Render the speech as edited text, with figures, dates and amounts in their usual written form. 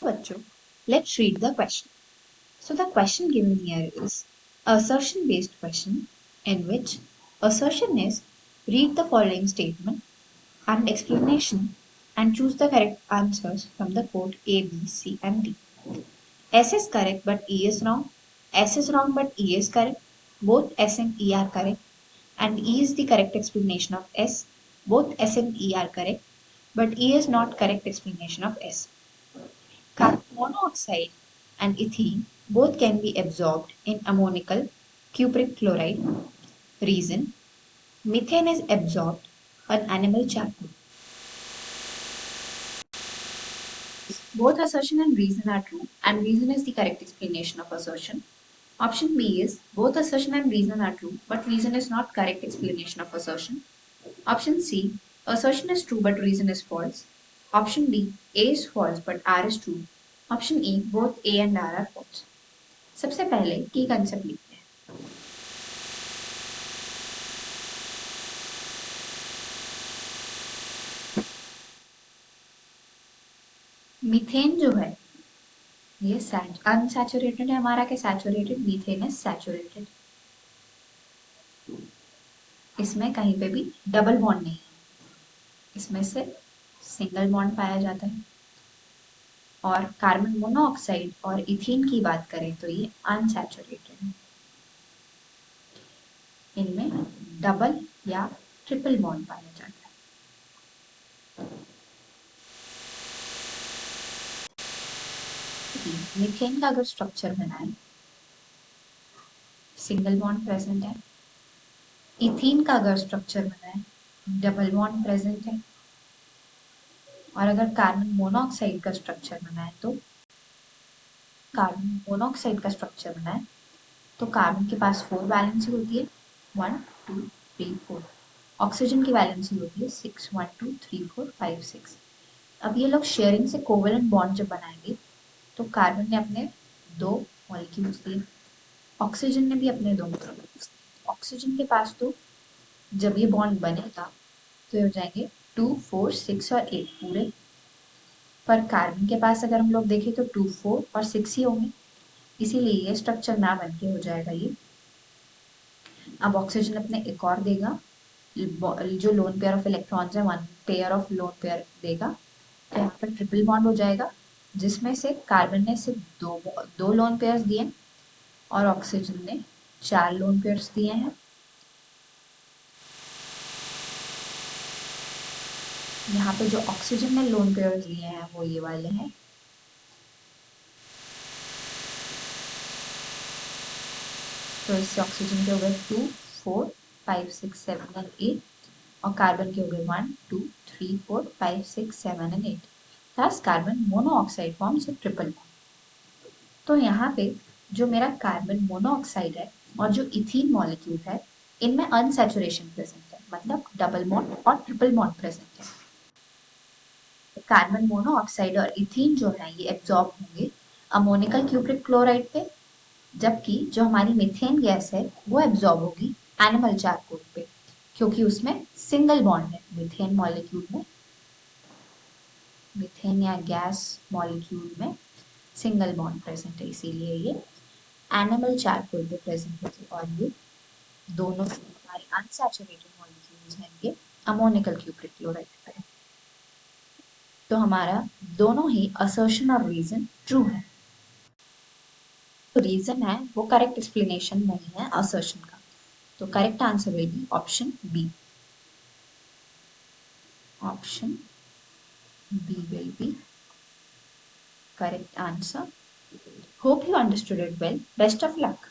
बच्चों, let's read the question. So the question given here is assertion based question in which assertion is read the following statement and explanation and choose the correct answers from the code A, B, C and D. S is correct but E is wrong. S is wrong but E is correct. Both S and E are correct. And E is the correct explanation of S. Both S and E are correct. But E is not correct explanation of S. Carbon monoxide and ethene both can be absorbed in ammonical cupric chloride. Reason: methane is absorbed on animal charcoal. Both assertion and reason are true, and reason is the correct explanation of assertion. Option B is both assertion and reason are true, but reason is not correct explanation of assertion. Option C, assertion is true but reason is false. Option D, A is false but R is true. Option E, both A and R are false. सबसे पहले की concept लिखते हैं. Methane जो है ये unsaturated है हमारा के सैचुरेटेड. Methane is saturated. इसमें कहीं पे भी डबल बॉन्ड नहीं है, इसमें से सिंगल बॉन्ड पाया जाता है. और कार्बन मोनोऑक्साइड और इथीन की बात करें तो ये अनसैचुरेटेड है. इनमें डबल या ट्रिपल बॉन्ड पाया जाता है. मीथेन का अगर स्ट्रक्चर बनाए सिंगल बॉन्ड प्रेजेंट है. इथीन का अगर स्ट्रक्चर बनाए डबल बॉन्ड प्रेजेंट है. और अगर कार्बन मोनोऑक्साइड का स्ट्रक्चर बनाए तो कार्बन के पास 4 वैलेंसी होती है. 1 2 3 4. ऑक्सीजन की वैलेंसी होती है 6 1 2 3 4 5 6. अब ये लोग शेयरिंग से कोवेलेंट बॉन्ड जब बनाएंगे तो कार्बन ने अपने 2 मॉलिक्यूल्स दिए, ऑक्सीजन ने भी अपने 2 मॉलिक्यूल्स. ऑक्सीजन के पास तो जब ये बॉन्ड बनेगा तो ये हो जाएंगे 2 4 6 और 8 पूरे. पर कार्बन के पास अगर हम लोग देखें तो 2 4 और 6 ही होंगे, इसीलिए ये स्ट्रक्चर ना बन के हो जाएगा ये. अब ऑक्सीजन अपने एक और देगा, जो लोन पेयर ऑफ इलेक्ट्रॉन्स है 1 पेयर ऑफ लोन पेयर देगा. तो यहाँ पर ट्रिपल बॉन्ड हो जाएगा जिसमें से कार्बन ने सिर्फ दो लोन पेयर्स दिए और ऑक्सीजन ने 4 लोन पेयर्स दिए हैं. यहाँ पे जो ऑक्सीजन ने लोन पेयर्स लिए हैं वो ये वाले हैं. तो इससे ऑक्सीजन के हो गए 2 4 5 6 7 एंड 8 और कार्बन के हो गए 1 2 3 4 5 6 7 and 8. Thus carbon monoxide forms a triple bond. तो यहाँ पे जो मेरा कार्बन मोनोऑक्साइड है और जो इथीन मॉलिक्यूल है इनमें अनसैचुरेशन प्रेजेंट है, मतलब डबल बॉन्ड और ट्रिपल बॉन्ड प्रेजेंट है. कार्बन मोनोऑक्साइड और इथीन जो है ये एब्जॉर्ब होंगे अमोनिकल क्यूप्रिक क्लोराइड पे, जबकि जो हमारी मीथेन गैस है वो एब्जॉर्ब होगी एनिमल चारकोल पे, क्योंकि उसमें सिंगल बॉन्ड है. मीथेन मॉलिक्यूल में, मीथेन या गैस मॉलिक्यूल में सिंगल बॉन्ड प्रेजेंट है, इसीलिए ये एनिमल चारकोल पे प्रेजेंट होगी. और ये दोनों हमारे अनसैचुरेटेड मॉलिक्यूल्स हैं ये अमोनिकल क्यूप्रिक क्लोराइड पे. तो हमारा दोनों ही असर्शन और रीजन ट्रू है. तो रीजन है वो करेक्ट एक्सप्लेनेशन नहीं है असर्शन का. तो correct answer will be option B. Option B will be correct answer. Hope you understood it well. Best of luck.